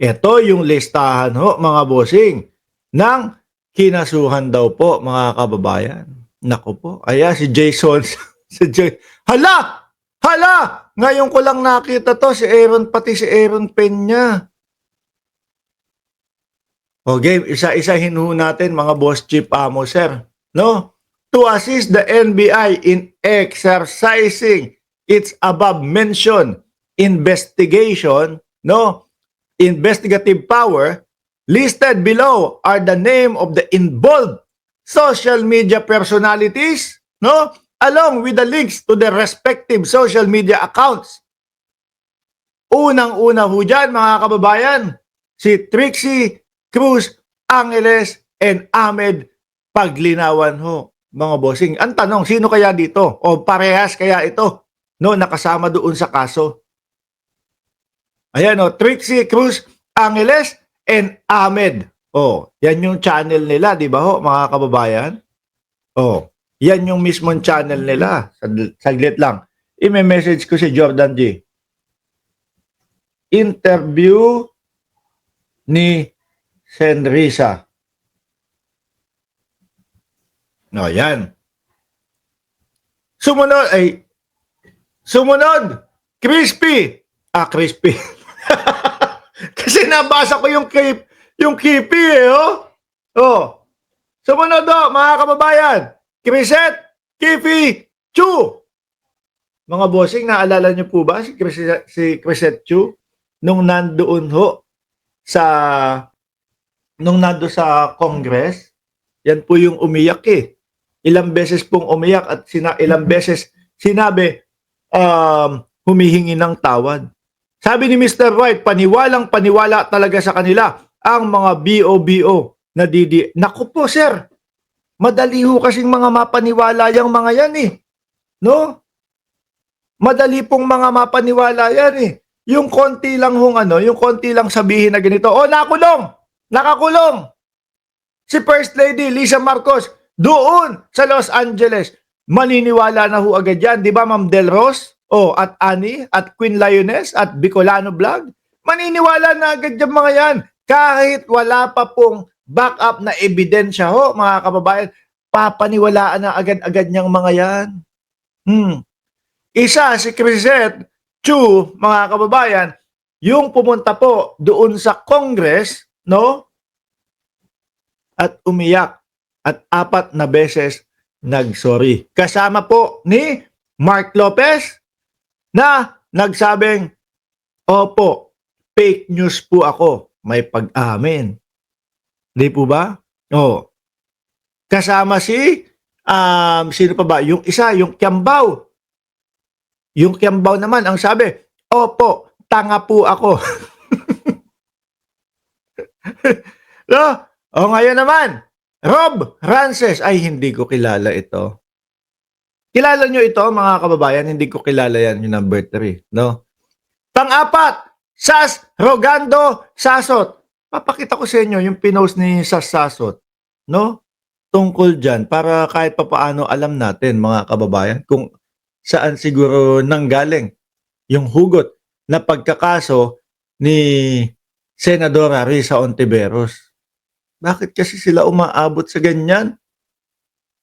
Ito yung listahan ho, mga bossing, ng kinasuhan daw po, mga kababayan. Naku po, ayan si Jason. si Hala! Hala! Ngayon ko lang nakita to, si Aaron, pati si Aaron Peña. O game, isa-isahin ho natin, mga boss chief amo, sir. No? To assist the NBI in exercising its above mentioned investigation, no? Investigative power, listed below are the name of the involved social media personalities, no? Along with the links to the respective social media accounts. Unang-una ho dyan, mga kababayan, si Trixie Cruz Angeles and Ahmed Paglinawan ho, mga bossing. Ang tanong, sino kaya dito? O parehas kaya ito, no, nakasama doon sa kaso? Ayan o, Trixie Cruz Angeles and Ahmed. O, yan yung channel nila, di ba ho, mga kababayan? O, yan yung mismong channel nila. Saglit lang. I-message ko si Jordan G. Interview ni Senrisa. O, yan. Sumunod, Crispy. Crispy. Kasi nabasa ko yung kipi oh. Oh. Sumunod mga kababayan. Crisette, Kipi, Chu. Mga bossing, naalala niyo po ba si Crisette Chu nung nandoon ho nung nando sa Congress? Yan po yung umiyak eh. Ilang beses pong umiyak at ilang beses sinabi humihingi ng tawad. Sabi ni Mr. White, paniwalang-paniwala talaga sa kanila ang mga BOBO na Naku po, sir. Madali ho kasing mga mapaniwala yung mga yan eh. No? Madali pong mga mapaniwala yan eh. Yung konti lang yung konti lang sabihin na ganito, nakakulong. Si First Lady Lisa Marcos doon sa Los Angeles. Maniniwala na ho agad yan. Di ba, Ma'am Del Ros? At Annie, at Queen Lioness, at Bicolano Vlog. Maniniwala na agad yung mga yan. Kahit wala pa pong backup na ebidensya ho, mga kababayan, papaniwalaan na agad-agad niyang mga yan. Isa, si Crisette Chu, mga kababayan, yung pumunta po doon sa Congress, no? At umiyak. At 4 na beses nag-sorry. Kasama po ni Mark Lopez na nagsabing, opo, fake news po ako. May pag-amin. Di po ba? Kasama si, sino pa ba? Yung isa, yung Kiambao. Yung Kiambao naman, ang sabi, opo, tanga po ako. No? Ngayon naman, Rob Rances. Ay, hindi ko kilala ito. Kilala nyo ito, mga kababayan? Hindi ko kilala yan, yung number 3. No? Pang-4, Sas Rogando Sasot. Papakita ko sa inyo yung pinost ni Sas Sasot. No? Tungkol dyan, para kahit papaano alam natin, mga kababayan, kung saan siguro nanggaling yung hugot na pagkakaso ni Senadora Risa Ontiveros. Bakit kasi sila umaabot sa ganyan?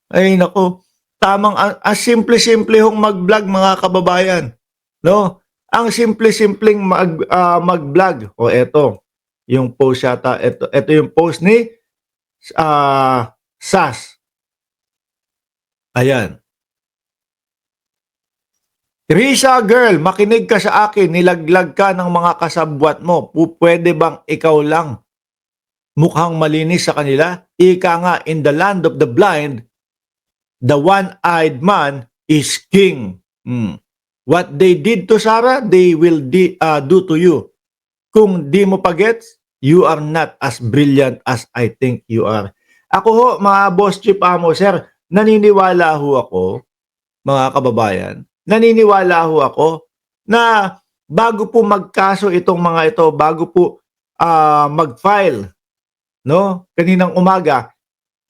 Ay, nako. Tamang, simple-simple hong mag-vlog, mga kababayan. No? Ang simple-simpleng mag-vlog. Eto, yung post yata. Ito yung post ni Sas. Ayan. Risa girl, makinig ka sa akin. Nilaglag ka ng mga kasabwat mo. Pwede bang ikaw lang mukhang malinis sa kanila? Ika nga, in the land of the blind, the one-eyed man is king. What they did to Sarah, they will do to you. Kung di mo pa gets, you are not as brilliant as I think you are. Ako ho, mga boss chief amo, sir, naniniwala ho ako, mga kababayan, naniniwala ho ako na bago po magkaso itong mga ito, bago po mag-file, no? Kaninang umaga,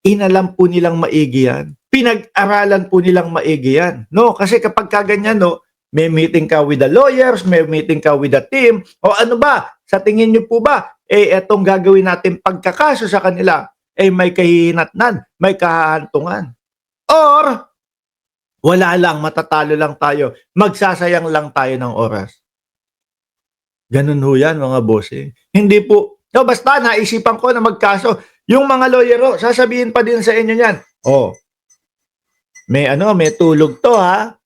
inalam po nilang maigi yan. Pinag-aralan po nilang maigi yan. No? Kasi kapag kaganyan, no, may meeting ka with the lawyers, may meeting ka with the team, o ano ba, Sa tingin niyo po ba, etong gagawin natin pagkakaso sa kanila, may kahihinatnan, may kahahantungan? Or, wala lang, matatalo lang tayo, magsasayang lang tayo ng oras. Ganun ho yan, mga bossing. Hindi po, no, basta naisipan ko na magkaso. Yung mga lawyer, sasabihin pa din sa inyo yan, may tulog to ha,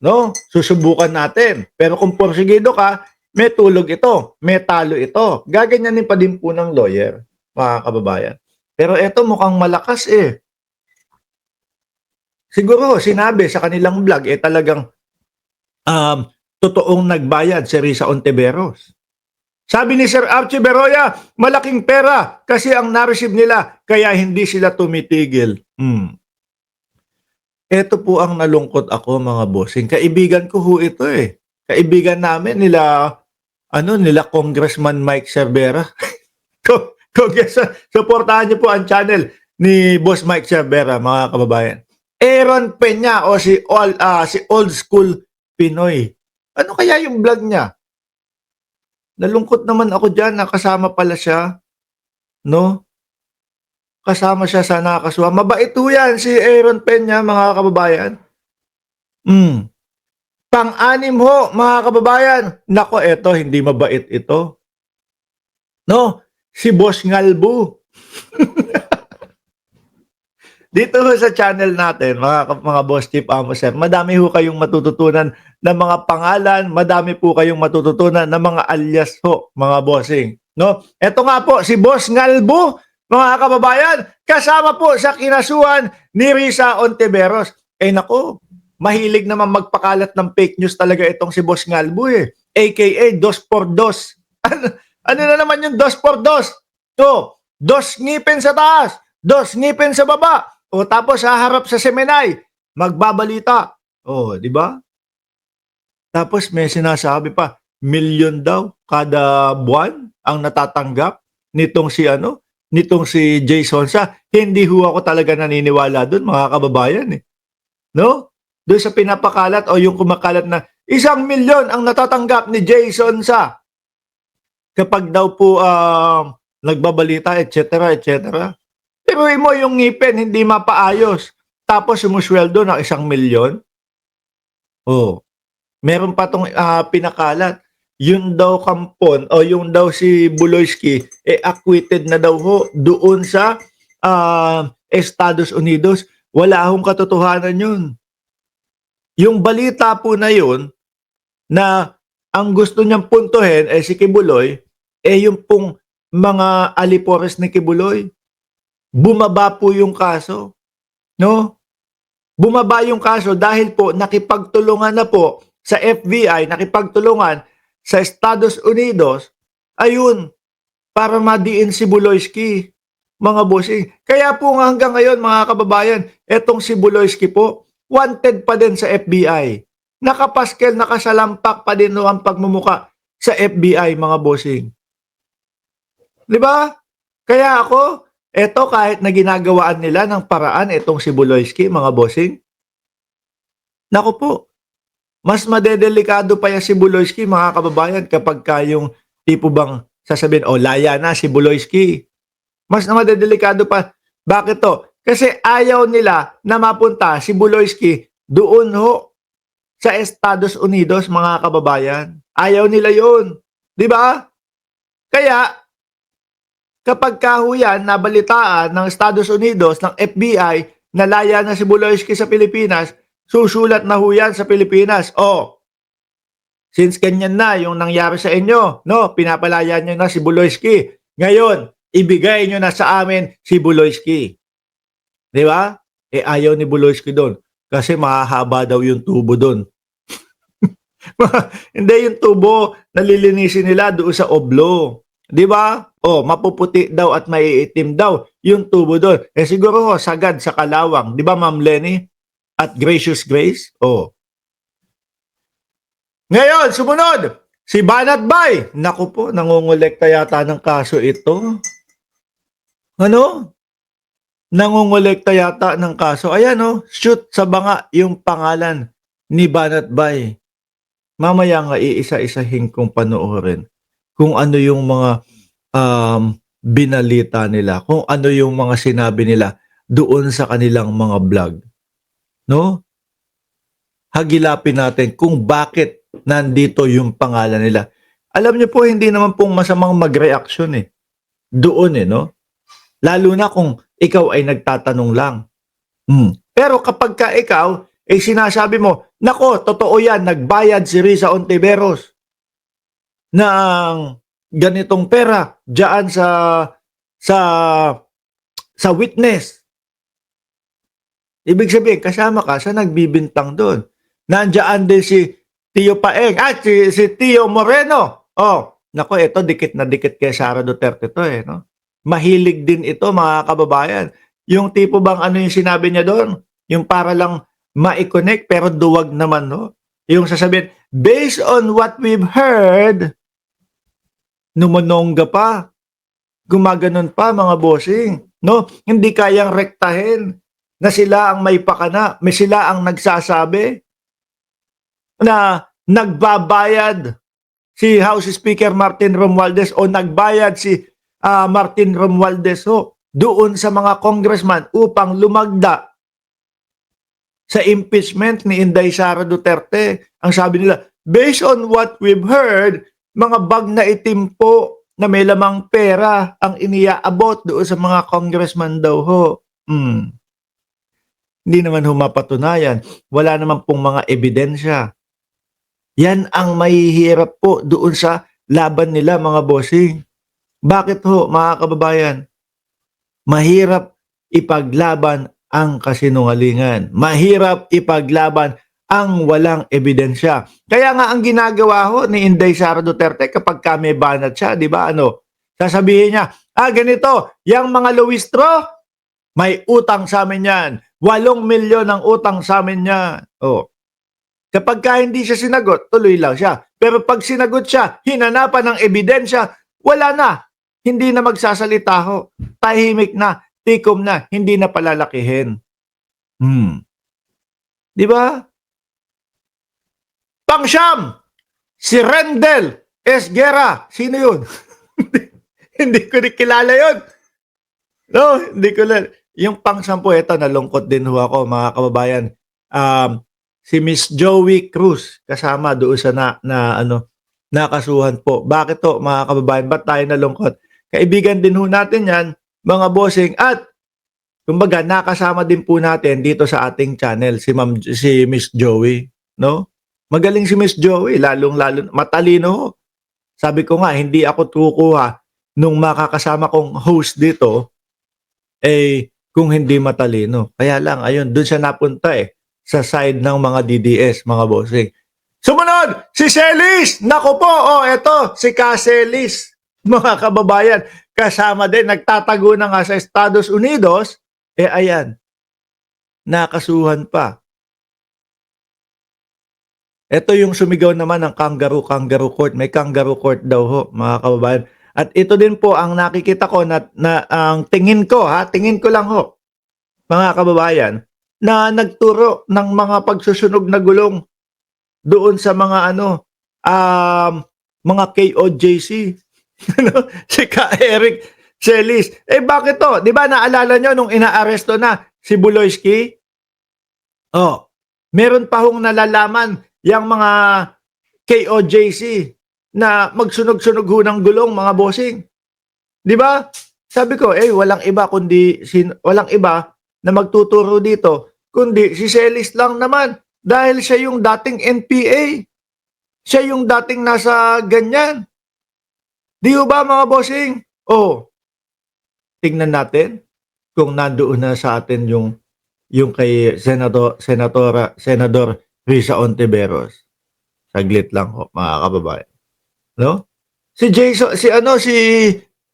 no? Susubukan natin. Pero kung porsigido ka, may tulog ito, may talo ito. Gaganyanin pa din po ng lawyer, mga kababayan. Pero eto mukhang malakas eh. Siguro sinabi sa kanilang vlog talagang totoong nagbayad si Risa Ontiveros. Sabi ni Sir Archie Beroya, malaking pera kasi ang na-receive nila kaya hindi sila tumitigil. Ito po ang nalungkot ako, mga bossing. Kaibigan ko ho ito eh. Kaibigan namin nila Congressman Mike Cervera. Supportahan niyo po ang channel ni Boss Mike Cervera, mga kababayan. Aaron Peña o si Old School Pinoy. Ano kaya yung vlog niya? Nalungkot naman ako diyan, nakasama pala siya. No? Kasama siya sa nakakasuha. Mabait ho yan si Aaron Peña, mga kababayan. Pang-anim ho, mga kababayan. Nako, eto, hindi mabait ito. No? Si Boss Ngalbu. Dito ho sa channel natin, mga Boss Chief Amo Sir, madami ho kayong matututunan ng mga pangalan, madami po kayong matututunan ng mga alias ho, mga bossing. No? Eto nga po, si Boss Ngalbu, mga kababayan, kasama po sa kinasuhan ni Risa Ontiveros. Nako, mahilig naman magpakalat ng fake news talaga itong si Boss Ngalbu eh. AKA Dos por Dos. Ano na naman yung Dos por Dos? So, dos ngipin sa taas, dos ngipin sa baba. Tapos haharap sa seminay, magbabalita. Di ba? Tapos may sinasabi pa, milyon daw kada buwan ang natatanggap nitong si Jason sa. Hindi ho ako talaga naniniwala doon, mga kababayan eh. No? Doon sa pinapakalat o yung kumakalat na 1 milyon ang natatanggap ni Jason sa kapag daw po nagbabalita, etc., etc. Pero mo yung ngipin, hindi mapaayos. Tapos sumusweldo ng 1 milyon. Meron pa tong pinakalat. Yun daw Kampon o yung daw si Buloyski acquitted na daw ho doon sa Estados Unidos. Wala akong katotohanan yun. Yung balita po na yun na ang gusto niyang puntuhin si Kibuloy yung pong mga alipores ni Kibuloy. Bumaba po yung kaso. No? Bumaba yung kaso dahil po nakipagtulungan na po sa FBI, nakipagtulungan sa Estados Unidos, ayun, para madiin si Buloyski, mga bossing. Kaya po hanggang ngayon, mga kababayan, etong si Buloyski po, wanted pa din sa FBI. Nakapaskel, nakasalampak pa din ang pagmumuka sa FBI, mga bossing. Di ba? Kaya ako, kahit na ginagawaan nila ng paraan itong si Buloyski, mga bossing, naku po, mas madedelikado pa yan si Buloyski, mga kababayan, kapag yung tipo bang sasabihin, laya na si Buloyski. Mas madedelikado pa. Bakit to? Kasi ayaw nila na mapunta si Buloyski doon ho sa Estados Unidos, mga kababayan. Ayaw nila yun. Di ba? Kaya, kapag kahuyan nabalitaan ng Estados Unidos, ng FBI, nalaya na si Buloyski sa Pilipinas, susulat na huyan sa Pilipinas. Since ganyan na yung nangyari sa inyo, no, pinapalaya nyo na si Buloyski. Ngayon, ibigay nyo na sa amin si Buloyski. Di ba? Ayaw ni Buloyski doon. Kasi mahahaba daw yung tubo doon. Hindi yung tubo, nalilinisin nila doon sa oblo. Di ba? Mapuputi daw at maiitim daw yung tubo doon. Siguro sagad sa kalawang. Di ba, Ma'am Lenny? At Gracious Grace? Ngayon, sumunod, si Banat Bay. Naku po, nangungulekta yata ng kaso ito. Ano? Nangungulekta yata ng kaso. Ayan shoot sa banga yung pangalan ni Banat Bay. Mamaya nga iisa-isahin kong panoorin. kung ano yung mga binalita nila, kung ano yung mga sinabi nila doon sa kanilang mga vlog, no? Hagilapin natin kung bakit nandito yung pangalan nila. Alam niyo po, hindi naman pong masamang mag-reaction doon no? Lalo na kung ikaw ay nagtatanong lang. Pero kapag ka ikaw, sinasabi mo, nako, totoo yan, nagbayad si Risa Ontiveros ng ganitong pera diyan sa sa witness. Ibig sabihin, kasama ka sa nagbibintang doon. Nandiyan din si Tio Paeng at si Tio Moreno. Oh, nako, ito dikit na dikit kay Sara Duterte to no? Mahilig din ito, mga kababayan. Yung tipo bang ano yung sinabi niya doon? Yung para lang ma-connect pero duwag naman, no? Yung sasabihin, based on what we've heard, numonongga pa. Gumaganon pa, mga bossing, no? Hindi kayang rektahin na sila ang may pakana, may sila ang nagsasabi na nagbabayad si House Speaker Martin Romualdez o nagbayad si Martin Romualdez doon sa mga congressman upang lumagda sa impeachment ni Inday Sara Duterte. Ang sabi nila, based on what we've heard, mga bag na itim po na may lamang pera ang iniaabot doon sa mga congressman daw Hindi naman mapatunayan. Wala naman pong mga ebidensya. Yan ang mahihirap po doon sa laban nila, mga bossing. Bakit mga kababayan? Mahirap ipaglaban ang kasinungalingan. Mahirap ipaglaban ang walang ebidensya. Kaya nga ang ginagawa ni Inday Sara Duterte kapag may banat siya, di ba sasabihin niya, ganito, yung mga Luistro, may utang sa amin yan. 8 milyon ang utang sa amin yan. Kapag hindi siya sinagot, tuloy lang siya. Pero pag sinagot siya, hinanapan ng ebidensya, wala na. Hindi na magsasalita Tahimik na, tikom na, hindi na palalakihin. Di ba? Pangsyam, si Rendel Esguerra. Sino yun? Hindi ko kilala yun. No, hindi ko lang. Yung pang-10, ito, nalungkot din ako, mga kababayan. Si Miss Joey Cruz, kasama doon sa nakasuhan po. Bakit mga kababayan? Ba't tayo nalungkot? Kaibigan din natin yan, mga bossing. At, kumbaga, nakasama din po natin dito sa ating channel, si Miss Joey. No? Magaling si Miss Joey, lalong-lalo, matalino. Sabi ko nga, hindi ako kukuha nung makakasama kong host dito, kung hindi matalino. Kaya lang, ayun, doon siya napunta sa side ng mga DDS, mga bossing. Sumunod, si Celis! Naku po, eto, si Caselis. Mga kababayan, kasama din, nagtatago na nga sa Estados Unidos, ayan, nakasuhan pa. Ito yung sumigaw naman ng kangaroo court. May kangaroo court daw mga kababayan. At ito din po ang nakikita ko na ang tingin ko lang mga kababayan, na nagturo ng mga pagsusunog na gulong doon sa mga mga KOJC. Si Ka Eric Celis. Bakit to? Di ba naalala nyo nung inaaresto na si Buloyski? Meron pa nalalaman yung mga KOJC na magsunog-sunog ng gulong, mga bossing. Di ba? Sabi ko, walang iba na magtuturo dito, kundi si Celis lang naman. Dahil siya yung dating NPA. Siya yung dating nasa ganyan. Di ba, mga bossing? Tingnan natin kung nandoon na sa atin yung kay Senador Risa Ontiveros. Saglit lang mga kababayan. No? Si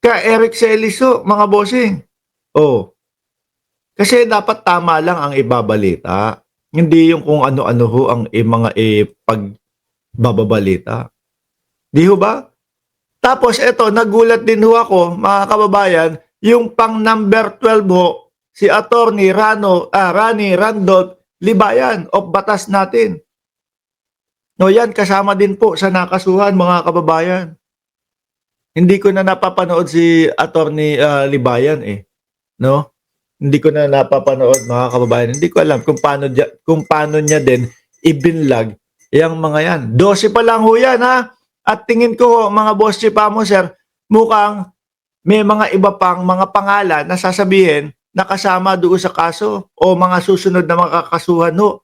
Ka Eric Celis mga bossing. Kasi dapat tama lang ang ibabalita. Hindi yung kung ano-ano ang mga pagbababalita. Di ba? Tapos eto, nagulat din ako, mga kababayan, yung pang number 12 si Attorney Rani Randolph Libayan of Batas Natin. Yan, kasama din po sa nakasuhan, mga kababayan. Hindi ko na napapanood si Attorney Libayan eh, no? Hindi ko na napapanood mga kababayan. Hindi ko alam kung paano niya din ibinlag yang mga yan. 12 pa lang ho yan ha. At tingin ko mga boss chief mo sir, mukhang may mga iba pang mga pangalan na sasabihin na kasama doon sa kaso o mga susunod na makakasuhan ho.